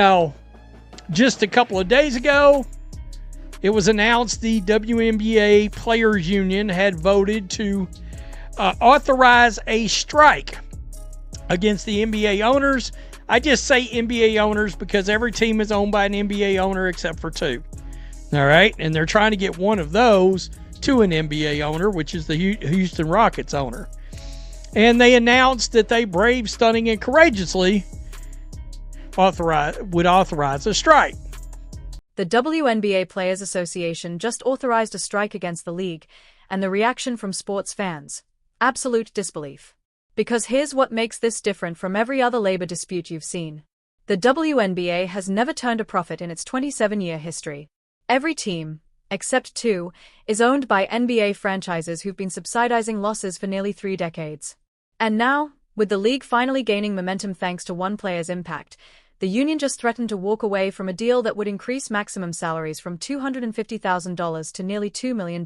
Now, just a couple of days ago, it was announced the WNBA Players Union had voted to authorize a strike against the NBA owners. I just say NBA owners because every team is owned by an NBA owner except for two. All right? And they're trying to get one of those to an NBA owner, which is the Houston Rockets owner. And they announced that they brave, stunning, and courageously would authorize a strike. The WNBA Players Association just authorized a strike against the league, and the reaction from sports fans: absolute disbelief. Because here's what makes this different from every other labor dispute you've seen. The WNBA has never turned a profit in its 27-year history. Every team, except two, is owned by NBA franchises who've been subsidizing losses for nearly 3 decades. And now, with the league finally gaining momentum thanks to one player's impact, the union just threatened to walk away from a deal that would increase maximum salaries from $250,000 to nearly $2 million.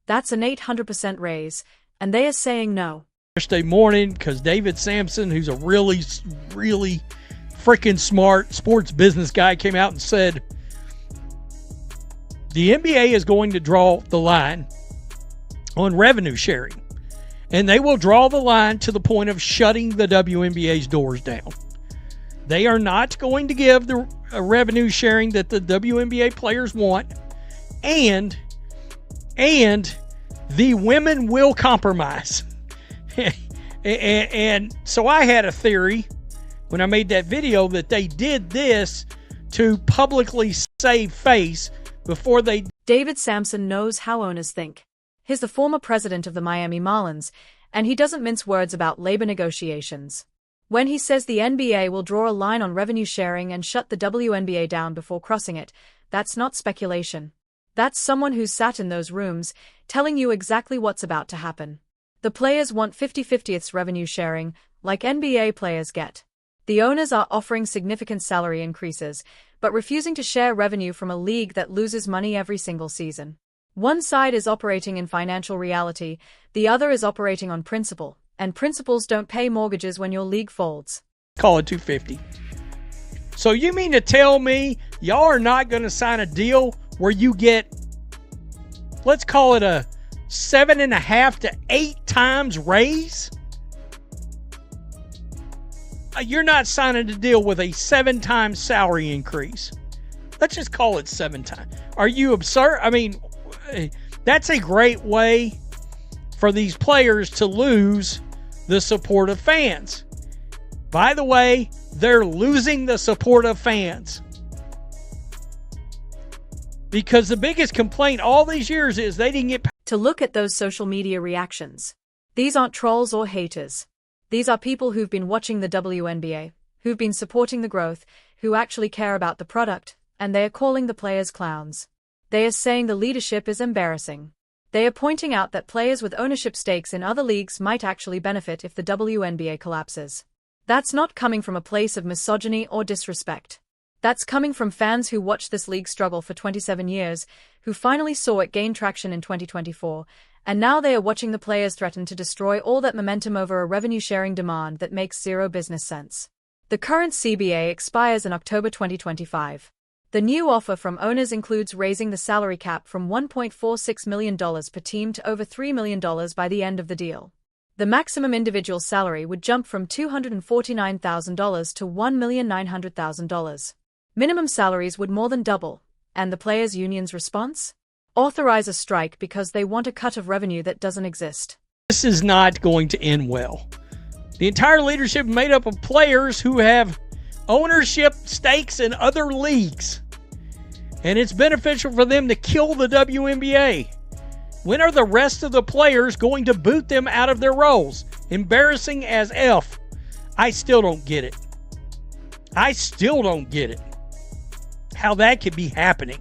That's an 800% raise, and they are saying no. Thursday morning, because David Sampson, who's a really, really freaking smart sports business guy, came out and said, the NBA is going to draw the line on revenue sharing, and they will draw the line to the point of shutting the WNBA's doors down. They are not going to give the revenue sharing that the WNBA players want, and the women will compromise. And so I had a theory when I made that video that they did this to publicly save face before they... David Sampson knows how owners think. He's the former president of the Miami Marlins, and he doesn't mince words about labor negotiations. When he says the NBA will draw a line on revenue sharing and shut the WNBA down before crossing it, that's not speculation. That's someone who's sat in those rooms, telling you exactly what's about to happen. The players want 50/50 revenue sharing, like NBA players get. The owners are offering significant salary increases, but refusing to share revenue from a league that loses money every single season. One side is operating in financial reality, the other is operating on principle. And principals don't pay mortgages when your league folds. Call it $250. So you mean to tell me y'all are not going to sign a deal where you get, let's call it a 7.5 to 8 times raise? You're not signing a deal with a 7 times salary increase. Let's just call it 7 times. Are you absurd? I mean, that's a great way for these players to lose the support of fans. By the way, they're losing the support of fans. Because the biggest complaint all these years is they didn't get... To look at those social media reactions. These aren't trolls or haters. These are people who've been watching the WNBA, who've been supporting the growth, who actually care about the product, and they are calling the players clowns. They are saying the leadership is embarrassing. They are pointing out that players with ownership stakes in other leagues might actually benefit if the WNBA collapses. That's not coming from a place of misogyny or disrespect. That's coming from fans who watched this league struggle for 27 years, who finally saw it gain traction in 2024, and now they are watching the players threaten to destroy all that momentum over a revenue-sharing demand that makes zero business sense. The current CBA expires in October 2025. The new offer from owners includes raising the salary cap from $1.46 million per team to over $3 million by the end of the deal. The maximum individual salary would jump from $249,000 to $1,900,000. Minimum salaries would more than double. And the players' union's response? Authorize a strike because they want a cut of revenue that doesn't exist. This is not going to end well. The entire leadership is made up of players who have ownership stakes in other leagues. And it's beneficial for them to kill the WNBA. When are the rest of the players going to boot them out of their roles? Embarrassing as F. I still don't get it. I still don't get it. How that could be happening.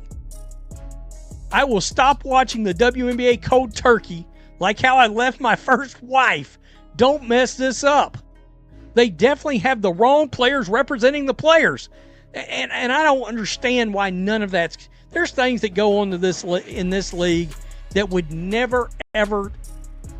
I will stop watching the WNBA cold turkey like how I left my first wife. Don't mess this up. They definitely have the wrong players representing the players. And I don't understand why none of that's... There's things that go on to this in this league that would never, ever,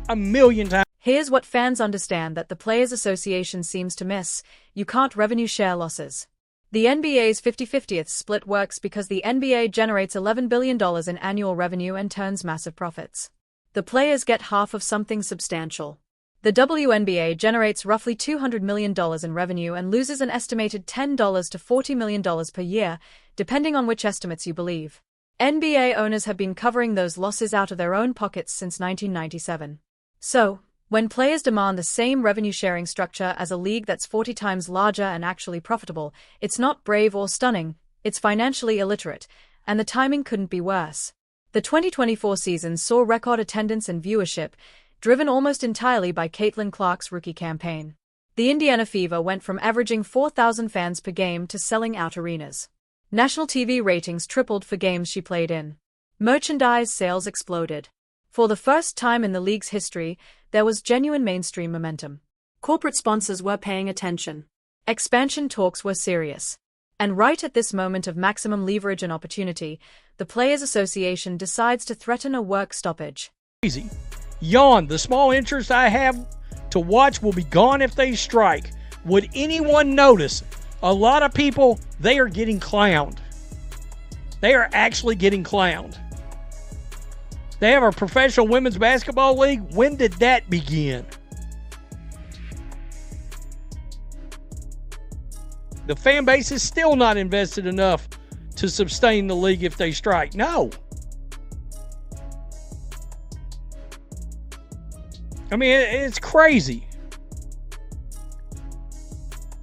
a million times... Here's what fans understand that the Players Association seems to miss. You can't revenue share losses. The NBA's 50-50th split works because the NBA generates $11 billion in annual revenue and turns massive profits. The players get half of something substantial. The WNBA generates roughly $200 million in revenue and loses an estimated $10 to $40 million per year, depending on which estimates you believe. NBA owners have been covering those losses out of their own pockets since 1997. So, when players demand the same revenue-sharing structure as a league that's 40 times larger and actually profitable, it's not brave or stunning, it's financially illiterate, and the timing couldn't be worse. The 2024 season saw record attendance and viewership, driven almost entirely by Caitlin Clark's rookie campaign. The Indiana Fever went from averaging 4,000 fans per game to selling out arenas. National TV ratings tripled for games she played in. Merchandise sales exploded. For the first time in the league's history, there was genuine mainstream momentum. Corporate sponsors were paying attention. Expansion talks were serious. And right at this moment of maximum leverage and opportunity, the Players Association decides to threaten a work stoppage. Easy. Yawn. The small interest I have to watch will be gone if they strike. Would anyone notice? A lot of people, they are getting clowned. They are actually getting clowned. They have a professional women's basketball league. When did that begin? The fan base is still not invested enough to sustain the league if they strike. No. I mean, it's crazy.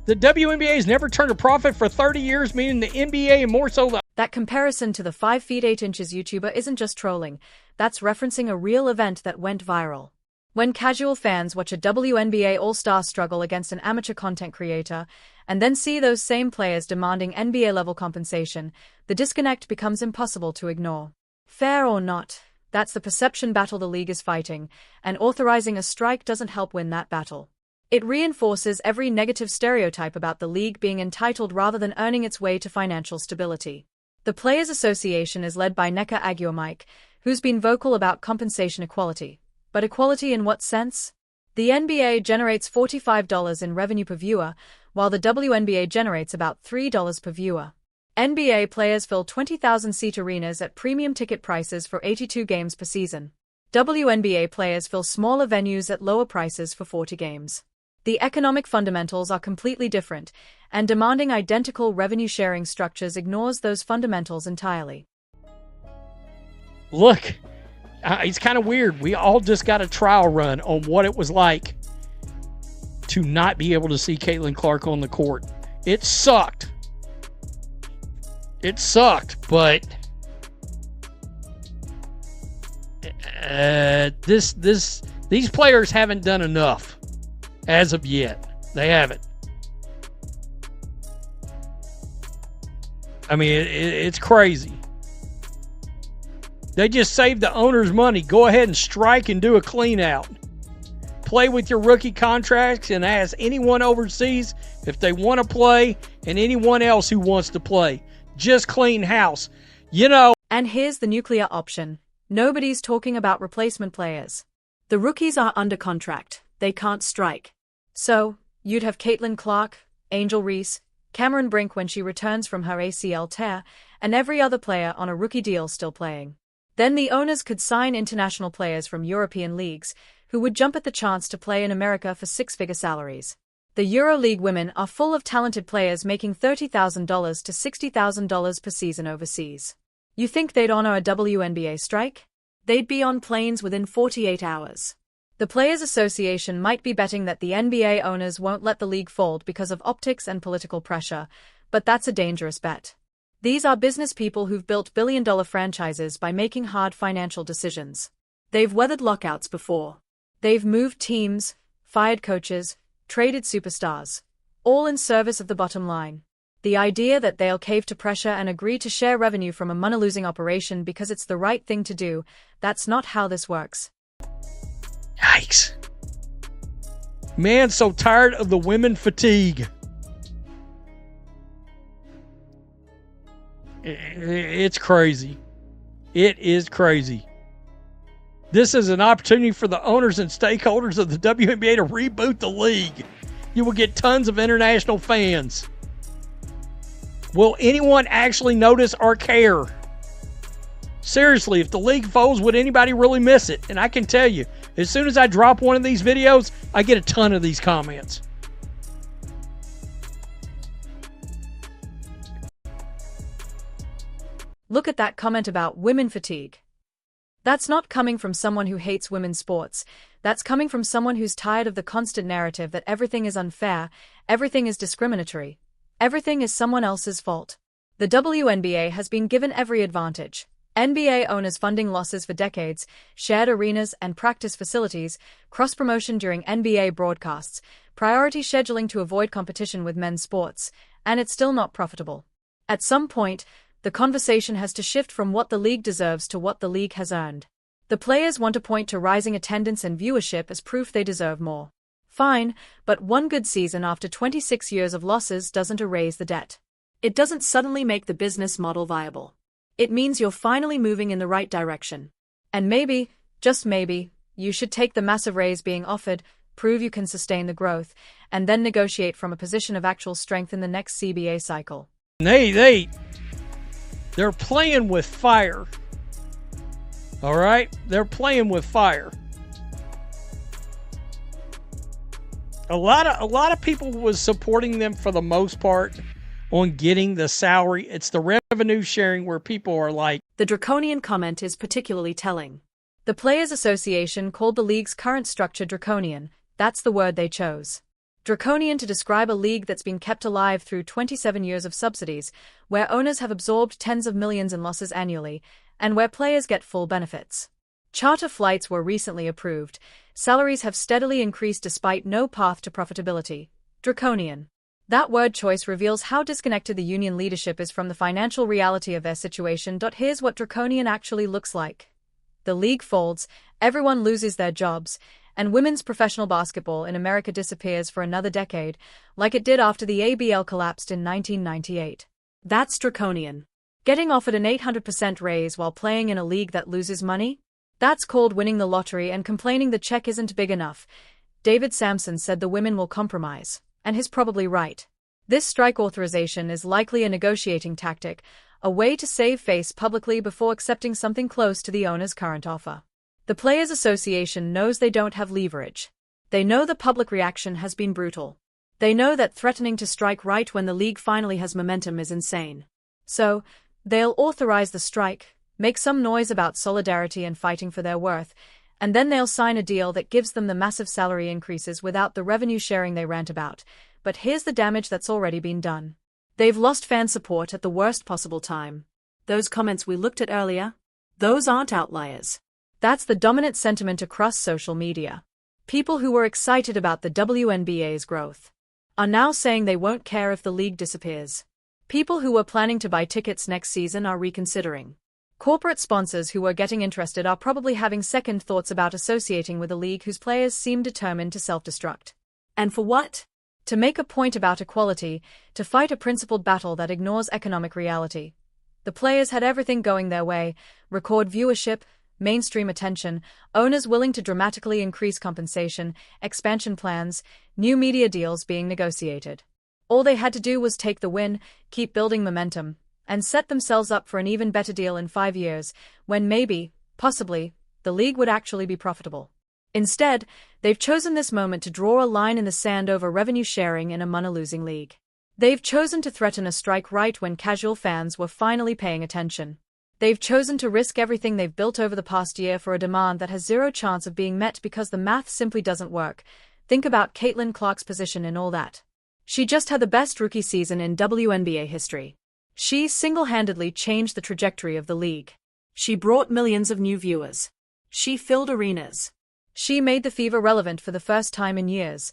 The WNBA has never turned a profit for 30 years, meaning the NBA and more so the... That comparison to the 5 feet 8 inches YouTuber isn't just trolling, that's referencing a real event that went viral. When casual fans watch a WNBA All-Star struggle against an amateur content creator, and then see those same players demanding NBA-level compensation, the disconnect becomes impossible to ignore. Fair or not, that's the perception battle the league is fighting, and authorizing a strike doesn't help win that battle. It reinforces every negative stereotype about the league being entitled rather than earning its way to financial stability. The Players Association is led by Nneka Agwuemike, who's been vocal about compensation equality. But equality in what sense? The NBA generates $45 in revenue per viewer, while the WNBA generates about $3 per viewer. NBA players fill 20,000-seat arenas at premium ticket prices for 82 games per season. WNBA players fill smaller venues at lower prices for 40 games. The economic fundamentals are completely different, and demanding identical revenue-sharing structures ignores those fundamentals entirely. Look, it's kind of weird. We all just got a trial run on what it was like to not be able to see Caitlin Clark on the court. It sucked. It sucked, but these players haven't done enough as of yet. They haven't. I mean, it's crazy. They just saved the owners money. Go ahead and strike and do a clean out. Play with your rookie contracts and ask anyone overseas if they want to play and anyone else who wants to play. Just clean house. You know. And here's the nuclear option. Nobody's talking about replacement players. The rookies are under contract. They can't strike. So, you'd have Caitlin Clark, Angel Reese, Cameron Brink when she returns from her ACL tear, and every other player on a rookie deal still playing. Then the owners could sign international players from European leagues, who would jump at the chance to play in America for six-figure salaries. The EuroLeague women are full of talented players making $30,000 to $60,000 per season overseas. You think they'd honor a WNBA strike? They'd be on planes within 48 hours. The Players Association might be betting that the NBA owners won't let the league fold because of optics and political pressure, but that's a dangerous bet. These are business people who've built billion-dollar franchises by making hard financial decisions. They've weathered lockouts before. They've moved teams, fired coaches, traded superstars, all in service of the bottom line. The idea that they'll cave to pressure and agree to share revenue from a money-losing operation because it's the right thing to do, that's not how this works. Yikes. Man, so tired of the women fatigue. It's crazy. It is crazy. This is an opportunity for the owners and stakeholders of the WNBA to reboot the league. You will get tons of international fans. Will anyone actually notice or care? Seriously, if the league folds, would anybody really miss it? And I can tell you, as soon as I drop one of these videos, I get a ton of these comments. Look at that comment about women fatigue. That's not coming from someone who hates women's sports. That's coming from someone who's tired of the constant narrative that everything is unfair, everything is discriminatory, everything is someone else's fault. The WNBA has been given every advantage. NBA owners funding losses for decades, shared arenas and practice facilities, cross-promotion during NBA broadcasts, priority scheduling to avoid competition with men's sports, and it's still not profitable. At some point, the conversation has to shift from what the league deserves to what the league has earned. The players want to point to rising attendance and viewership as proof they deserve more. Fine, but one good season after 26 years of losses doesn't erase the debt. It doesn't suddenly make the business model viable. It means you're finally moving in the right direction. And maybe, just maybe, you should take the massive raise being offered, prove you can sustain the growth, and then negotiate from a position of actual strength in the next CBA cycle. They're playing with fire. All right? They're playing with fire. A lot of people was supporting them for the most part on getting the salary. It's the revenue sharing where people are like... The draconian comment is particularly telling. The Players Association called the league's current structure draconian. That's the word they chose. Draconian to describe a league that's been kept alive through 27 years of subsidies, where owners have absorbed tens of millions in losses annually, and where players get full benefits. Charter flights were recently approved. Salaries have steadily increased despite no path to profitability. Draconian. That word choice reveals how disconnected the union leadership is from the financial reality of their situation. Here's what draconian actually looks like. The league folds, everyone loses their jobs, and women's professional basketball in America disappears for another decade, like it did after the ABL collapsed in 1998. That's draconian. Getting offered an 800% raise while playing in a league that loses money? That's called winning the lottery and complaining the check isn't big enough. David Sampson said the women will compromise. And he's probably right. This strike authorization is likely a negotiating tactic, a way to save face publicly before accepting something close to the owner's current offer. The Players Association knows they don't have leverage. They know the public reaction has been brutal. They know that threatening to strike right when the league finally has momentum is insane. So, they'll authorize the strike, make some noise about solidarity and fighting for their worth, and then they'll sign a deal that gives them the massive salary increases without the revenue sharing they rant about. But here's the damage that's already been done. They've lost fan support at the worst possible time. Those comments we looked at earlier? Those aren't outliers. That's the dominant sentiment across social media. People who were excited about the WNBA's growth are now saying they won't care if the league disappears. People who were planning to buy tickets next season are reconsidering. Corporate sponsors who were getting interested are probably having second thoughts about associating with a league whose players seem determined to self-destruct. And for what? To make a point about equality, to fight a principled battle that ignores economic reality. The players had everything going their way: record viewership, mainstream attention, owners willing to dramatically increase compensation, expansion plans, new media deals being negotiated. All they had to do was take the win, keep building momentum, and set themselves up for an even better deal in 5 years, when maybe, possibly, the league would actually be profitable. Instead, they've chosen this moment to draw a line in the sand over revenue sharing in a money-losing league. They've chosen to threaten a strike right when casual fans were finally paying attention. They've chosen to risk everything they've built over the past year for a demand that has zero chance of being met because the math simply doesn't work. Think about Caitlin Clark's position in all that. She just had the best rookie season in WNBA history. She single-handedly changed the trajectory of the league. She brought millions of new viewers. She filled arenas. She made the fever relevant for the first time in years,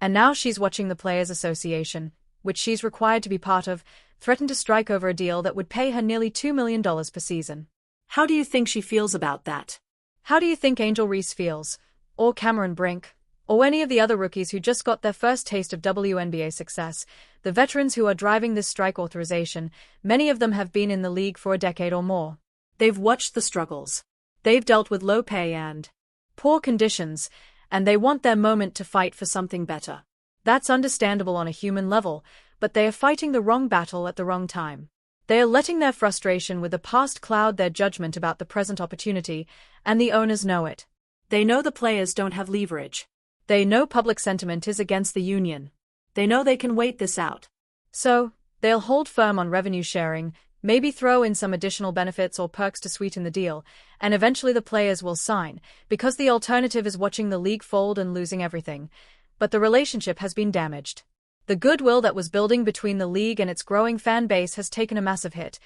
and now she's watching the Players Association, which she's required to be part of, threaten to strike over a deal that would pay her nearly $2 million per season. How do you think she feels about that? How do you think Angel Reese feels? Or Cameron Brink? Or any of the other rookies who just got their first taste of WNBA success? The veterans who are driving this strike authorization, many of them have been in the league for a decade or more. They've watched the struggles. They've dealt with low pay and poor conditions, and they want their moment to fight for something better. That's understandable on a human level, but they are fighting the wrong battle at the wrong time. They are letting their frustration with the past cloud their judgment about the present opportunity, and the owners know it. They know the players don't have leverage. They know public sentiment is against the union. They know they can wait this out. So, they'll hold firm on revenue sharing, maybe throw in some additional benefits or perks to sweeten the deal, and eventually the players will sign, because the alternative is watching the league fold and losing everything. But the relationship has been damaged. The goodwill that was building between the league and its growing fan base has taken a massive hit,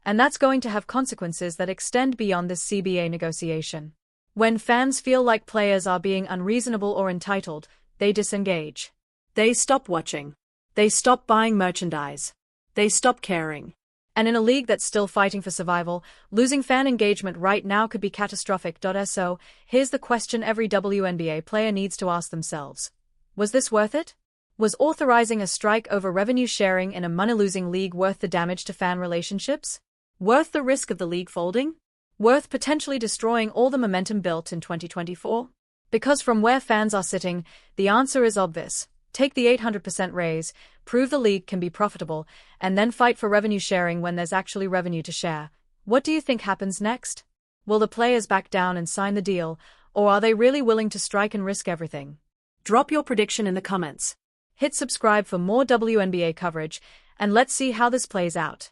and that's going to have consequences that extend beyond this CBA negotiation. When fans feel like players are being unreasonable or entitled, they disengage. They stop watching. They stop buying merchandise. They stop caring. And in a league that's still fighting for survival, losing fan engagement right now could be catastrophic. So, here's the question every WNBA player needs to ask themselves. Was this worth it? Was authorizing a strike over revenue sharing in a money-losing league worth the damage to fan relationships? Worth the risk of the league folding? Worth potentially destroying all the momentum built in 2024? Because from where fans are sitting, the answer is obvious. Take the 800% raise, prove the league can be profitable, and then fight for revenue sharing when there's actually revenue to share. What do you think happens next? Will the players back down and sign the deal, or are they really willing to strike and risk everything? Drop your prediction in the comments. Hit subscribe for more WNBA coverage, and let's see how this plays out.